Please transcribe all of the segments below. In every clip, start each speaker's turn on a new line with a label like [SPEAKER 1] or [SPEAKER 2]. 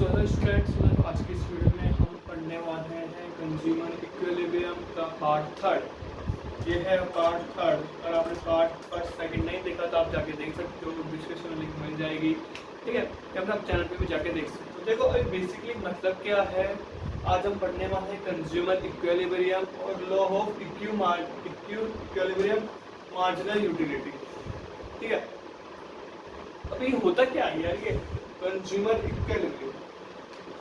[SPEAKER 1] So hello students, तो आज की इस वीडियो में हम पढ़ने वाले हैं कंज्यूमर इक्विलिब्रियम का पार्ट थर्ड। ये है पार्ट थर्ड। अगर आपने पार्ट फर्स्ट सेकंड नहीं देखा तो आप जाके देख सकते हो, डिस्क्रिप्शन में लिंक मिल जाएगी, ठीक है। या फिर आप चैनल पे भी जाके देख सकते हो। देखो अभी बेसिकली मतलब क्या है, आज हम पढ़ने वाले हैं कंज्यूमर इक्विलिब्रियम और law of equilibrium marginal utility, ठीक है। अभी होता क्या है यार, ये कंज्यूमर इक्विलिब्रियम।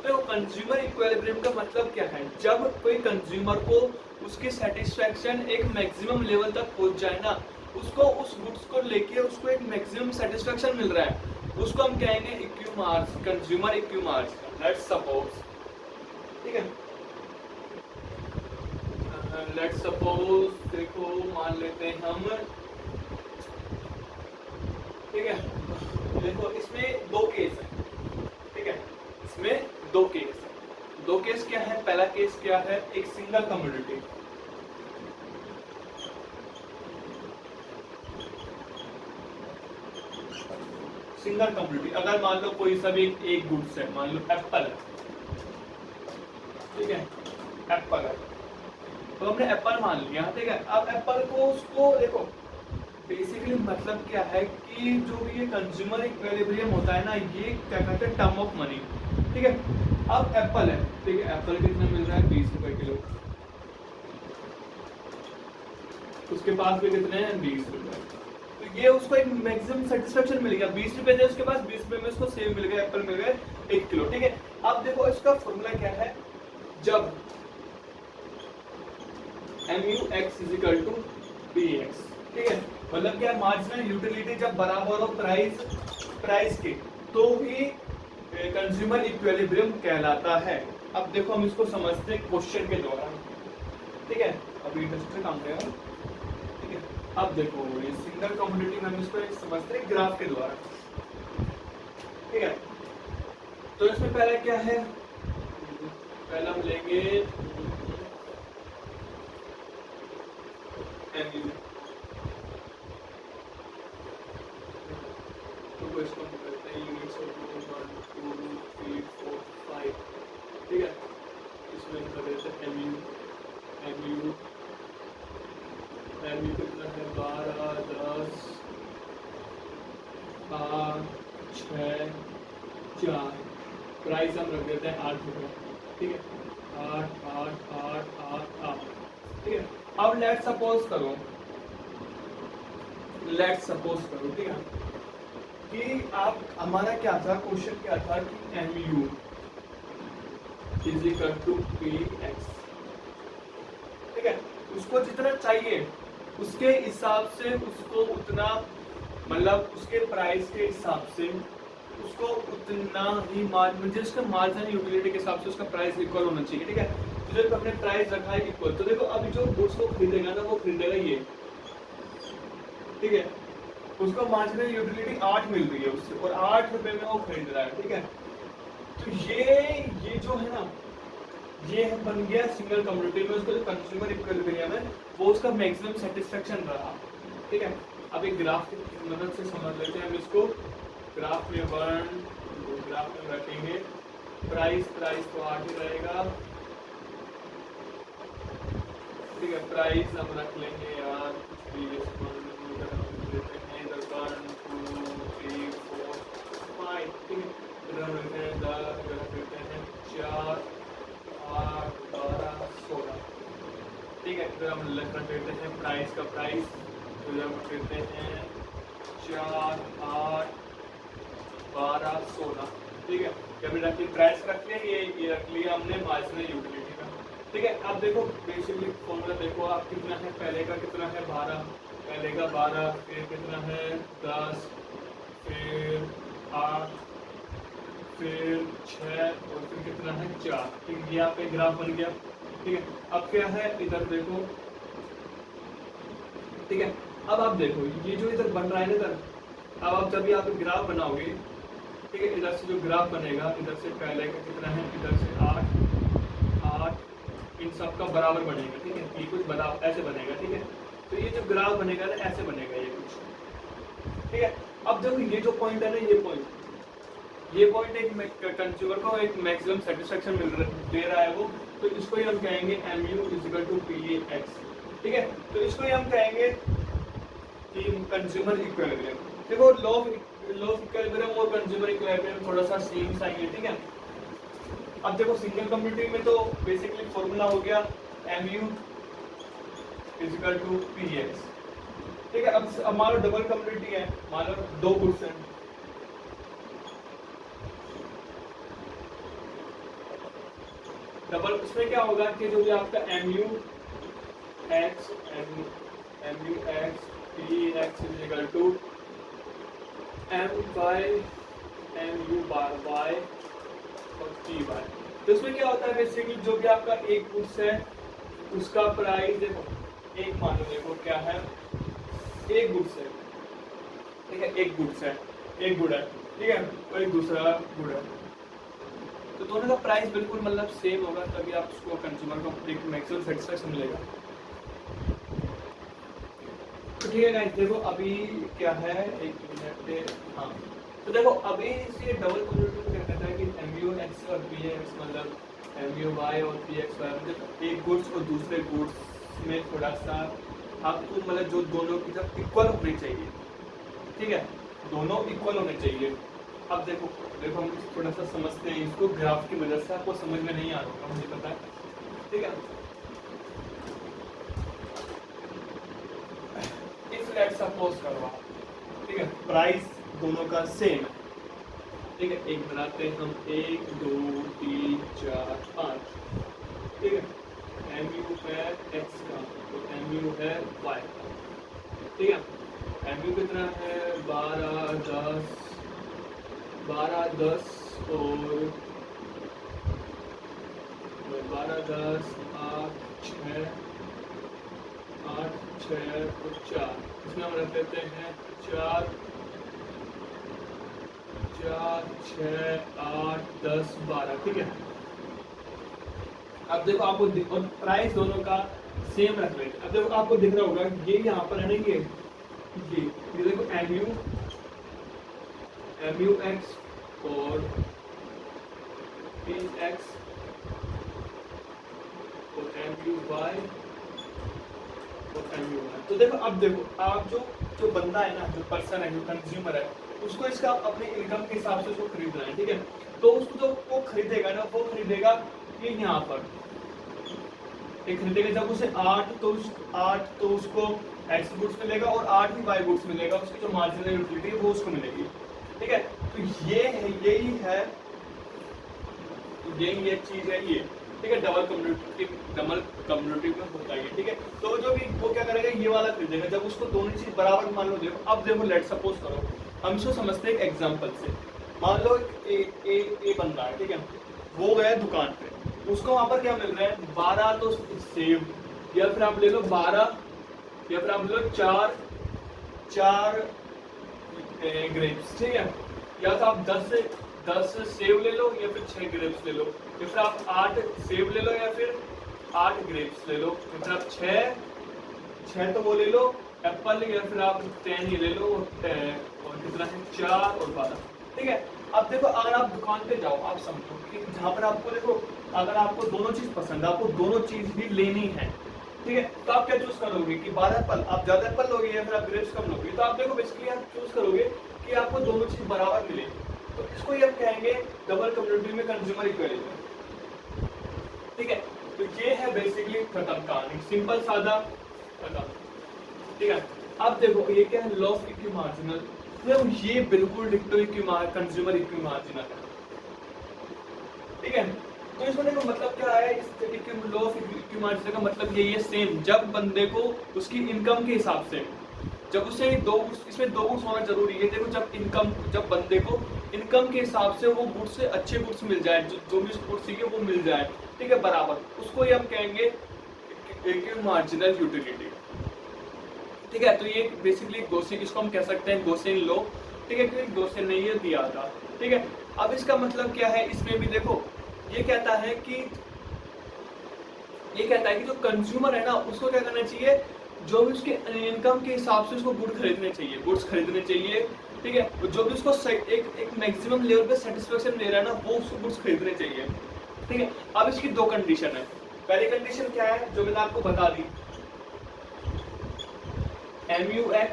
[SPEAKER 1] तो कंज्यूमर इक्विलिब्रियम का मतलब क्या है, जब कोई कंज्यूमर को उसकी सेटिस्फैक्शन एक मैक्सिमम लेवल तक पहुंच जाए ना, उसको उस गुड्स को लेके उसको एक मैक्सिमम सेटिस्फैक्शन मिल रहा है, उसको हम कहेंगे इक्यू मार्ज, कंज्यूमर इक्यू मार्ज। लेट्स सपोज, ठीक है, लेट्स सपोज देखो मान लेते हैं हम, ठीक है। देखो इसमें दो केस है, ठीक है, इसमें दो केस है। दो केस क्या है, पहला केस क्या है, एक सिंगल कमोडिटी, सिंगल कमोडिटी। अगर मान लो कोई सा भी एक गुड्स है, मान लो एप्पल है, ठीक है, एप्पल है, तो हमने एप्पल मान लिया, ठीक है। अब एप्पल को उसको देखो, बेसिकली मतलब क्या है कि जो भी ये कंज्यूमर इक्विलिब्रियम होता है ना, ये क्या कहते हैं, टर्म ऑफ मनी, ठीक है। अब एप्पल है, ठीक है, एप्पल कितना मिल रहा है, 20 रुपए किलो, उसके पास भी कितने हैं, 20 रुपए। तो ये उसको एक मैक्सिमम सेटिस्फेक्शन मिल गया, 20 रुपए थे उसके पास, 20 रुपए में उसको सेब मिल गया, एप्पल मिल गए 1 किलो, ठीक है। अब देखो इसका फॉर्मूला क्या है, जब MUX इज टू BX, ठीक है। मतलब क्या, मार्जिनल यूटिलिटी जब बराबर हो प्राइस के, तो ही कंज्यूमर इक्विलिब्रियम कहलाता है। अब देखो हम इसको समझते हैं क्वेश्चन के द्वारा, ठीक है। अभी इंडस्ट्री काम करेगा, ठीक है। अब देखो ये सिंगल कमोडिटी में हम इसको समझते हैं ग्राफ के द्वारा, ठीक है। तो इसमें पहला क्या है, पहला हम लेंगे MU, तो इसको हम करते हैं यूनिट्स ऑफ 1 2 3 4 5, ठीक है। इसमें कर देते हैं MU कितना है, 12 10 8 6 4, प्राइस हम रख देते हैं 8 रुपये, ठीक है, 8 8 8 8 8, ठीक है। अब लेट्स सपोज करो, ठीक है, कि आप, हमारा क्या था क्वेश्चन, क्या था कि MU is equal to PX, ठीक है। उसको जितना चाहिए उसके हिसाब से उसको उतना, मतलब उसके प्राइस के हिसाब से उसको उतना ही मुझे उसका मार्जिनल यूटिलिटी के हिसाब से उसका प्राइस इक्वल होना चाहिए, ठीक है। तो जब अपने प्राइस रखा है इक्वल, तो देखो अभी जो गुड्स को खरीदेगा ना, वो खरीदेगा ये, ठीक है। उसको मार्जिनल यूटिलिटी 8 मिल रही है उससे, और 8 रुपए में वो खरीद रहा है, ठीक है। तो ये जो है ना, ये बन गया सिंगल कमोडिटी में, उसका जो कंज्यूमर इक्विलिब्रियम है वो उसका मैक्सिमम सेटिस्फेक्शन रहा, ठीक है। अब एक ग्राफ की मदद से समझ लेते हैं हम इसको। ग्राफ में ग्राफ में रखेंगे प्राइस तो 8 ही रहेगा, ठीक है। प्राइस हम रख लेंगे यार कुछ भी, देते हैं इधर 1 2 3 4 5, ठीक है। इधर हम रखते हैं 10, इधर रखते हैं 4 8 12 16, ठीक है। इधर हम रख देते हैं प्राइस का प्राइस, इधर हम देते हैं 4 8 12 16, ठीक है। जब रखिए प्राइस रख लिया, ये रख लिया हमने मार्जिनल यूटिलिटी का, ठीक है। अब देखो बेसिकली फॉर्मूला देखो, आप कितना है, पहले का कितना है 12, पहले का 12, फिर कितना है 10, फिर 8, फिर 6, और फिर कितना है 4, ठीक है। यहाँ पे ग्राफ बन गया, ठीक है। अब क्या है, इधर देखो, ठीक है। अब आप देखो ये जो इधर बन रहा है ना इधर, अब आप जब यहाँ पे ग्राफ बनाओगे, ठीक है, इधर से जो ग्राफ बनेगा, इधर से पहले का कितना है, इधर से 8 8, इन सब का बराबर बनेगा, ठीक है। ये कुछ बराबर ऐसे बनेगा, ठीक है। तो ये जो ग्राफ बनेगा ना, ऐसे बनेगा ये कुछ, ठीक है। अब देखो ये जो पॉइंट है ना, ये पॉइंट, ये पॉइंट एक कंज्यूमर को एक मैक्सिमम सेटिस्फेक्शन दे रहा है वो, तो इसको ही हम कहेंगे mu is equal to PAX। ठीक है, तो इसको ही हम कहेंगे कि कंज्यूमर इक्विलिब्रियम। देखो लॉ ऑफ इक्विलिब्रियम और कंज्यूमर इक्विलिब्रियम थोड़ा सा सेम सा ही है। ठीक है, अब देखो सिंगल कम्युनिटी में तो बेसिकली फॉर्मूला हो गया mu is equal to PX। ठीक है, अब मान लो डबल कम्युनिटी है, मान लो 2 गुड्स हैं, डबल उसमें क्या होगा कि जो भी आपका mu x PX is equal to mu बार y और P y। तो इसमें क्या होता है बेसिकली जो भी आपका एक गुड्स है उसका प्राइस देखो, एक मान लो देखो क्या है, एक गुड्स है, ठीक है, एक गुड्स है, एक गुड है, ठीक है, और एक दूसरा गुड है, तो दोनों का प्राइस बिल्कुल मतलब सेम होगा, तभी आप उसको कंज्यूमर को एक मैक्सिमम सेटिस्फेक्शन मिलेगा। तो ठीक है गाइस, देखो अभी क्या है, एक मिनट, हाँ, तो देखो अभी इसे डबल कम्युनिटी में क्या कहता है कि mu x और px मतलब mu y और px y, मतलब एक गुड्स और दूसरे गुड्स में थोड़ा सा आपको मतलब जो दोनों की जब इक्वल होनी चाहिए, ठीक है, दोनों इक्वल होने चाहिए। अब देखो देखो हम थोड़ा सा समझते हैं इसको ग्राफ की मदद से, आपको समझ में नहीं आ रहा होगा मुझे पता है, ठीक है। इफ लेट्स सपोज करो, ठीक है, प्राइस दोनों का सेम है, ठीक है, एक बनाते हैं हम 1 2 3 4 5, ठीक है, mu है x का तो mu है y का, ठीक है, mu कितना है 12 10 12 10 और 12 10 8 6 8 6 और 4, इसमें हम रख लेते हैं 4 4 6 8 10 12, ठीक है। अब देखो आपको और प्राइस दोनों का सेम रख लेते हैं। अब देखो आपको दिख रहा होगा ये यहाँ पर है ना, ये देखो mu x और px और mu y और mu y। तो देखो अब देखो आप जो बंदा है ना, जो पर्सन है, जो कंज्यूमर है, उसको इसका अपने इनकम के हिसाब से उसको खरीदना है, ठीक है। तो उसको जो वो खरीदेगा ना, वो खरीदेगा ये यहाँ पर ये खरीदेगा, जब उसे 8 तो उसको x गुड्स मिलेगा और 8 ही y गुड्स मिलेगा, उसकी जो मार्जिनल यूटिलिटी है वो उसको मिलेगी, ठीक है। तो ये है यही एक चीज है ये, ठीक है, डबल कम्युनिटी में होता है, ठीक है। तो जो भी वो क्या करेगा, ये वाला खरीदेगा, जब उसको दोनों चीज बराबर मान लो। देखो अब देखो लेट सपोज करो, हम इसको समझते हैं एक एग्जांपल से। मान लो ए बंदा है, ठीक है, वो गया दुकान पे, उसको वहां पर क्या मिल रहा है 12 तो सेब, या फिर आप ले लो 12, या फिर आप ले लो 4 ग्रेप्स, ठीक है, या तो आप 10 सेब ले लो या फिर 6 ग्रेप्स ले लो, या फिर आप 8 सेब ले लो या फिर 8 ग्रेप्स ले लो, या फिर आप 6 तो वो ले लो एप्पल, या फिर आप 10 ही ले लो और कितना है 4 और 12, ठीक है। अब देखो अगर आप दुकान पे जाओ, आप समझो कि जहाँ पर आपको देखो अगर आपको दोनों चीज पसंद है, आपको दोनों चीज भी लेनी है, ठीक है, तो आप क्या चूज करोगे कि 12 एप्पल, आप ज्यादा एप्पल लोगे या फिर आप ग्रेप्स कम लोगे। तो आप देखो बेसिकली आप चूज करोगे कि आपको दोनों चीज बराबर मिले, तो इसको ही हम कहेंगे डबल कम्युनिटी में कंज्यूमर इक्विलिब्रियम, ठीक है। तो ये है बेसिकली खत्म कहानी, सिंपल सादा खत्म, ठीक है। अब देखो ये क्या है, लॉ ऑफ इक्विमार्जिनल, तो ये बिल्कुल डिक्टो कंज्यूमर इक्विमार्जिनल है, ठीक है। तो इसमें देखो मतलब क्या है, इस लॉ ऑफ इक्विमार्जिनल का मतलब यही है सेम, जब बंदे को उसकी इनकम के हिसाब से, जब उसे इसमें दो गुड्स होना जरूरी है। देखो जब बंदे को इनकम के हिसाब से वो गुड्स से अच्छे गुड्स मिल जाए, जो भी गुड्स चाहिए वो मिल जाए, ठीक है, बराबर, उसको ही हम कहेंगे इक्विमार्जिनल यूटिलिटी, ठीक है। तो ये बेसिकली गॉसियन, इसको हम कह सकते हैं गॉसियन लॉ, ठीक है, क्योंकि गॉसियन ने ये दिया था, ठीक है। अब इसका मतलब क्या है, इसमें भी देखो ये कहता है कि जो कंज्यूमर है ना, उसको क्या करना चाहिए, जो भी उसके इनकम के हिसाब से उसको गुड्स खरीदने चाहिए, ठीक है, तो जो भी उसको एक मैक्सिमम लेवल पे सेटिस्फेक्शन ले रहा है ना, वो उसको गुड्स खरीदने चाहिए। ठीक है, अब इसकी दो कंडीशन है। पहली कंडीशन क्या है, जो मैंने आपको बता दी, MUX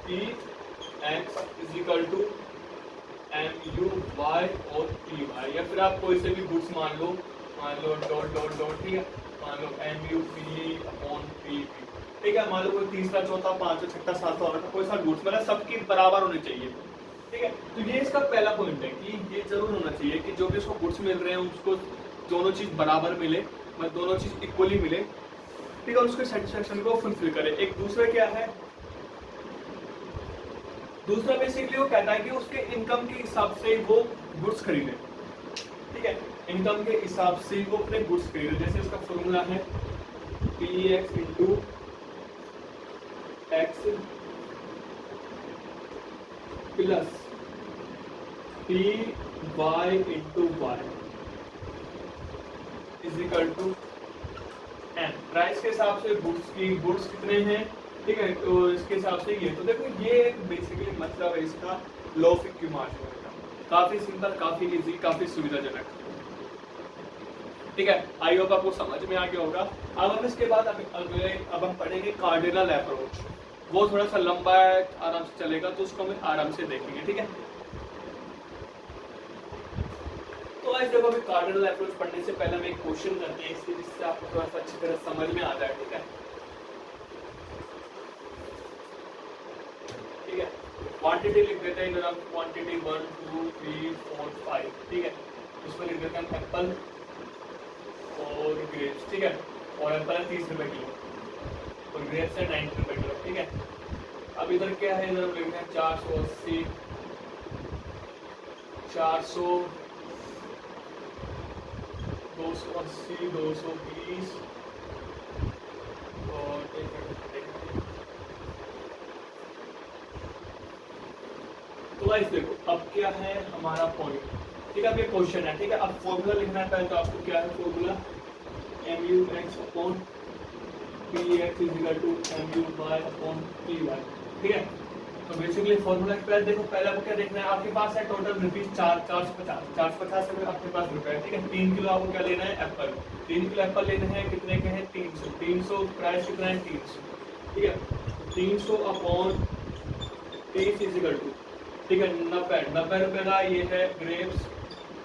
[SPEAKER 1] PX is equal to MUY और PY, या फिर आप कोई से भी गुड्स मान लो डॉट डॉट डॉट, ठीक है, मान लो MUP अपॉन PV, ठीक है, मान लो कोई तीसरा चौथा पांचवा छठा सातवां आठवां कोई सा गुड्स मतलब सबकी बराबर होनी चाहिए। ठीक है, तो ये इसका पहला पॉइंट है कि ये जरूर होना चाहिए कि जो भी उसको गुड्स मिल रहे हैं उसको दोनों चीज बराबर मिले, मतलब दोनों चीज इक्वली मिले। ठीक है, और उसके सेटिस्फेक्शन को फुलफिल करे। एक दूसरा क्या है, दूसरा बेसिकली वो कहता है कि उसके इनकम के हिसाब से वो गुड्स खरीदे। ठीक है, इनकम के हिसाब से वो अपने गुड्स खरीदे। जैसे इसका फॉर्मूला है PX into X plus PY into Y is equal to N। Price के हिसाब से गुड्स कितने हैं, ठीक है, तो इसके हिसाब से ये, तो देखो ये बेसिकली मतलब है इसका लॉ ऑफ इक्विटी मार्जिन का। काफी सिंपल, काफी इजी, काफी सुविधाजनक। ठीक है, आई होप आपको समझ में आ गया होगा। अब हम इसके बाद अब हम पढ़ेंगे कार्डिनल अप्रोच। वो थोड़ा सा लंबा है, आराम से चलेगा, तो उसको हम आराम से देखेंगे। ठीक है, तो आज जब अभी कार्डिनल अप्रोच पढ़ने से पहले हम एक क्वेश्चन करते हैं इसलिए, जिससे आपको थोड़ा सा अच्छी तरह समझ में आ जाए। ठीक है, ठीक है, क्वांटिटी लिख देते हैं, इधर हम क्वांटिटी 1 2 3 4 5, ठीक है, इसमें लिख देते हैं एप्पल और ग्रेप्स। ठीक है, और एप्पल है 30 रुपए किलो और ग्रेप्स है 90 रुपए किलो। ठीक है, अब इधर क्या है, इधर हम लिखते हैं 480 400 280 220 और तो गाइस देखो अब क्या है हमारा पॉइंट। ठीक है, अब ये क्वेश्चन है। ठीक है, अब फॉर्मूला लिखना है पहले, तो आपको क्या है formula, MUX upon PX is equal to MUY upon PY। ठीक है, तो बेसिकली फॉर्मूला के पहले देखो, पहले आपको क्या देखना है, आपके पास है टोटल रुपीज 450 रुपए आपके पास रुपए। ठीक है, 3 किलो आपको क्या लेना है, एप्पल। 3 किलो एप्पल लेने हैं, कितने के हैं, 300 प्राइस कितना है, 300। ठीक है, 300 अपॉन 30 इज इक्वल टू, ठीक है, 90 रुपए का ये है ग्रेप्स।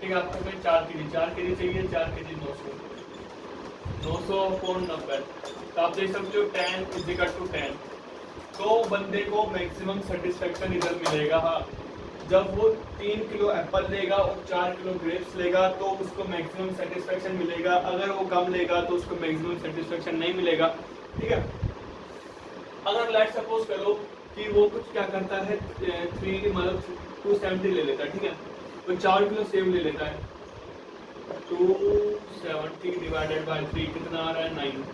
[SPEAKER 1] ठीक है, आपको 4 केजी चाहिए, 4 केजी 900 अपॉन 90, तो आप देख सकते हो 10 इज इक्वल टू 10। तो बंदे को मैक्सिमम सेटिस्फेक्शन इधर मिलेगा। हाँ, जब वो 3 किलो एप्पल लेगा और 4 किलो ग्रेप्स लेगा तो उसको मैक्सिमम सेटिस्फेक्शन मिलेगा। अगर वो कम लेगा तो उसको मैक्सिमम सेटिस्फेक्शन नहीं मिलेगा। ठीक है, अगर लेट सपोज करो कि वो कुछ क्या करता है, 3 मतलब 270 ले लेता है। ठीक है, वो 4 किलो सेब ले लेता है, 270 डिवाइडेड बाय 3 कितना आ रहा है, 9।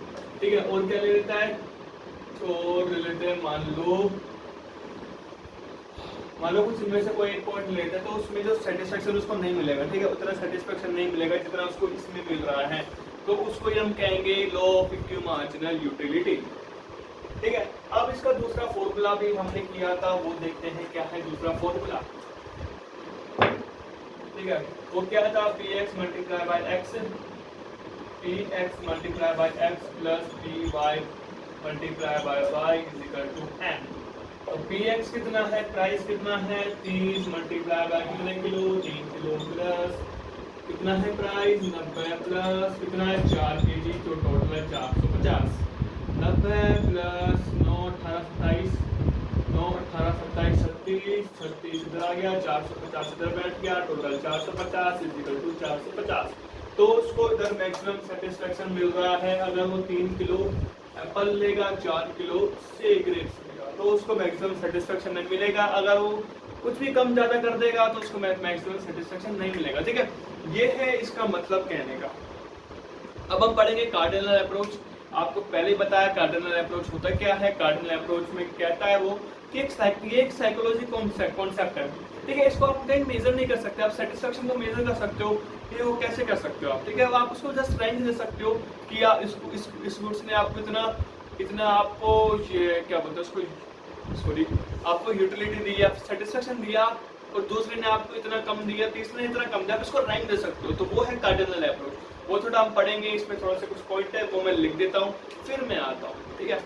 [SPEAKER 1] ठीक है, और क्या ले लेता है, और ले लेते हैं मान लो कुछ इनमें से कोई एक पॉइंट लेते हैं, तो उसमें जो सेटिस्फेक्शन उसको नहीं मिलेगा। ठीक है, उतना सेटिस्फेक्शन नहीं मिलेगा जितना उसको इसमें मिल रहा है, तो उसको हम कहेंगे law of equity marginal utility. ठीक है, अब इसका दूसरा फॉर्मूला भी हमने किया था, वो देखते हैं क्या है दूसरा फॉर्मूला। ठीक है, वो क्या था, PX multiply by X, PX multiply by X plus PY multiply by Y is equal to N। तो PX कितना है, प्राइस कितना है, 30 मल्टीप्लाई बाय कितने किलो, 3 किलो प्लस कितना है प्राइस, 90 प्लस कितना है 4 केजी, तो टोटल है 450। 90 प्लस 9 18 27 9 18 27 36 36 इधर आ गया, 450 इधर बैठ गया, टोटल 450 इज इक्वल टू 450। तो उसको इधर मैक्सिमम सेटिस्फेक्शन मिल रहा है। अगर वो 3 किलो एप्पल लेगा, 4 किलो से ग्रेप्स लेगा, तो उसको मैक्सिमम सेटिस्फेक्शन नहीं मिलेगा। अगर वो कुछ भी कम ज़्यादा कर देगा तो उसको मैक्सिमम सेटिस्फेक्शन नहीं मिलेगा। ठीक है, ये है इसका मतलब कहने का। अब हम पढ़ेंगे कार्डिनल अप्रोच। आपको पहले ही बताया कार्डिनल अप्रोच होता क्या है। कार्डिनल अप्रोच में कहता है वो कि एक साइकोलॉजी कॉन्सेप्ट है। ठीक है, इसको आप कहीं मेजर नहीं कर सकते, आप सेटिस्फेक्शन को मेजर कर सकते हो कि वो कैसे कर सकते हो आप। ठीक है, आप उसको जस्ट रेंज दे सकते हो कि इस गुड्स ने आपको इतना इतना आपको ये क्या बोलते हैं उसको, सॉरी, आपको यूटिलिटी दी या सेटिस्फेक्शन दिया, और दूसरे ने आपको इतना कम दिया, तीसरे ने इतना कम दिया, आप इसको रैंक दे सकते हो। तो वो है कार्डिनल अप्रोच। वो थोड़ा हम पढ़ेंगे, इसमें थोड़ा सा कुछ पॉइंट है वो मैं लिख देता हूँ, फिर मैं आता हूँ, ठीक है।